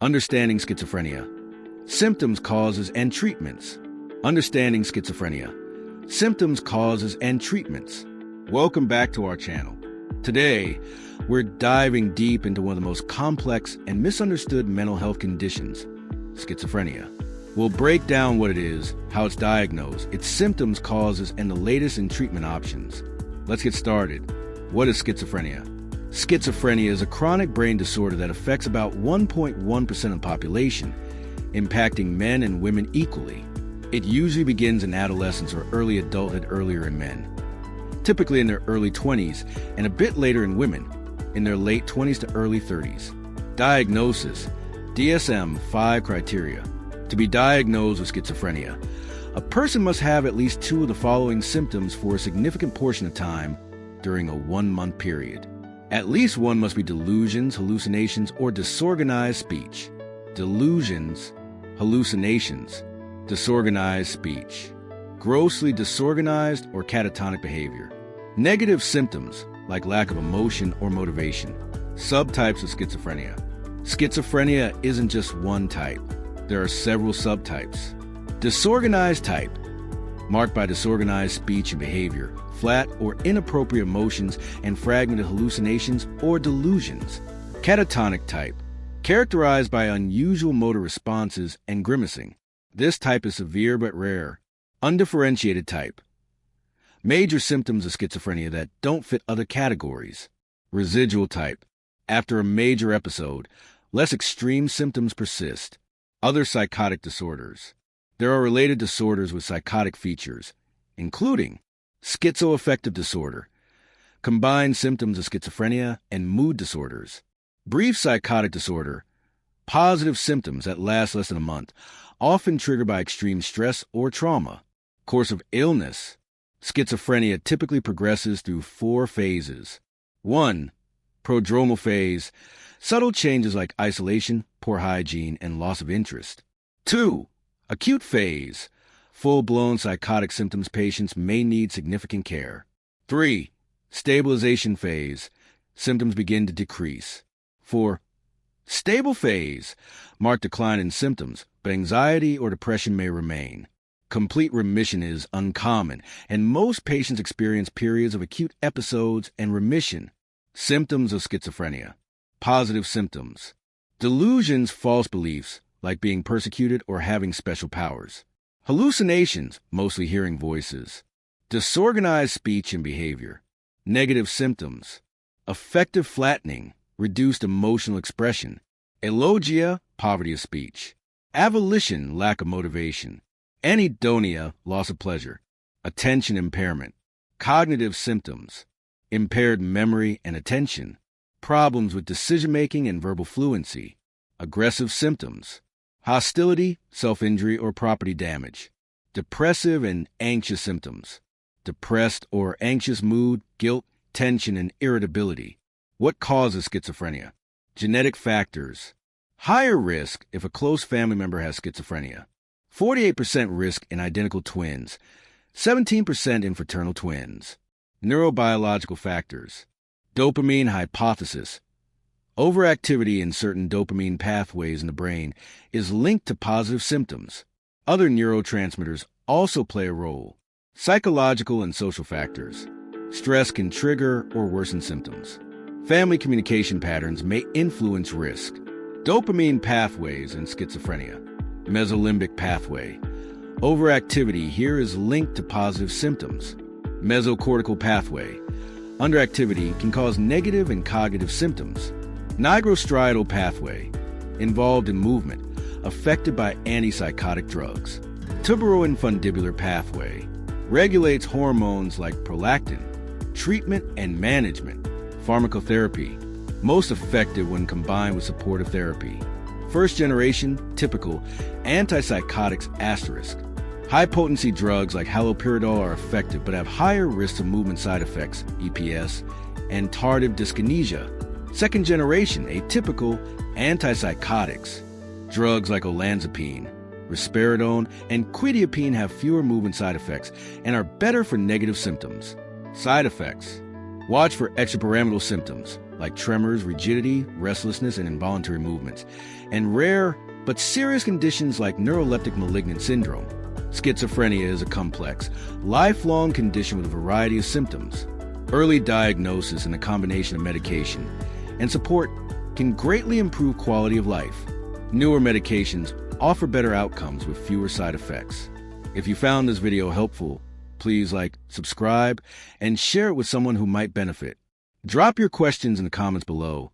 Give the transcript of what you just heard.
Understanding schizophrenia. Symptoms, causes, and treatments. Understanding schizophrenia. Symptoms, causes, and treatments. Welcome back to our channel. Today, we're diving deep into one of the most complex and misunderstood mental health conditions, schizophrenia. We'll break down what it is, how it's diagnosed, its symptoms, causes, and the latest in treatment options. Let's get started. What is schizophrenia? Schizophrenia is a chronic brain disorder that affects about 1.1% of the population, impacting men and women equally. It usually begins in adolescence or early adulthood, earlier in men, typically in their early 20s, and a bit later in women, in their late 20s to early 30s. Diagnosis. DSM-5 criteria. To be diagnosed with schizophrenia, a person must have at least two of the following symptoms for a significant portion of time during a 1-month period. At least one must be delusions, hallucinations, or disorganized speech. Delusions, hallucinations, disorganized speech. Grossly disorganized or catatonic behavior. Negative symptoms, like lack of emotion or motivation. Subtypes of schizophrenia. Schizophrenia isn't just one type. There are several subtypes. Disorganized type, marked by disorganized speech and behavior, flat or inappropriate emotions, and fragmented hallucinations or delusions. Catatonic type, characterized by unusual motor responses and grimacing. This type is severe but rare. Undifferentiated type, major symptoms of schizophrenia that don't fit other categories. Residual type, after a major episode, less extreme symptoms persist. Other psychotic disorders. There are related disorders with psychotic features, including schizoaffective disorder, combined symptoms of schizophrenia and mood disorders. Brief psychotic disorder, positive symptoms that last less than a month, often triggered by extreme stress or trauma. Course of illness. Schizophrenia typically progresses through 4 phases. 1. Prodromal phase, subtle changes like isolation, poor hygiene, and loss of interest. 2. Acute phase, full-blown psychotic symptoms. Patients may need significant care. 3. Stabilization phase, symptoms begin to decrease. 4. Stable phase, marked decline in symptoms, but anxiety or depression may remain. Complete remission is uncommon, and most patients experience periods of acute episodes and remission. Symptoms of schizophrenia. Positive symptoms. Delusions, false beliefs, like being persecuted or having special powers. Hallucinations, mostly hearing voices. Disorganized speech and behavior. Negative symptoms. Affective flattening, reduced emotional expression. Alogia, poverty of speech. Avolition, lack of motivation. Anhedonia, loss of pleasure. Attention impairment. Cognitive symptoms. Impaired memory and attention. Problems with decision-making and verbal fluency. Aggressive symptoms. Hostility, self-injury, or property damage. Depressive and anxious symptoms. Depressed or anxious mood, guilt, tension, and irritability. What causes schizophrenia? Genetic factors. Higher risk if a close family member has schizophrenia. 48% risk in identical twins. 17% in fraternal twins. Neurobiological factors. Dopamine hypothesis. Overactivity in certain dopamine pathways in the brain is linked to positive symptoms. Other neurotransmitters also play a role. Psychological and social factors. Stress can trigger or worsen symptoms. Family communication patterns may influence risk. Dopamine pathways in schizophrenia. Mesolimbic pathway. Overactivity here is linked to positive symptoms. Mesocortical pathway. Underactivity can cause negative and cognitive symptoms. Nigrostriatal pathway, involved in movement, affected by antipsychotic drugs. Tuberoinfundibular pathway, regulates hormones like prolactin. Treatment and management. Pharmacotherapy, most effective when combined with supportive therapy. First generation, typical, antipsychotics asterisk. High-potency drugs like haloperidol are effective but have higher risks of movement side effects, EPS, and tardive dyskinesia. Second generation, atypical, antipsychotics. Drugs like olanzapine, risperidone, and quetiapine have fewer movement side effects and are better for negative symptoms. Side effects. Watch for extrapyramidal symptoms like tremors, rigidity, restlessness, and involuntary movements, and rare but serious conditions like neuroleptic malignant syndrome. Schizophrenia is a complex, lifelong condition with a variety of symptoms. Early diagnosis and a combination of medication and support can greatly improve quality of life. Newer medications offer better outcomes with fewer side effects. If you found this video helpful, please like, subscribe, and share it with someone who might benefit. Drop your questions in the comments below,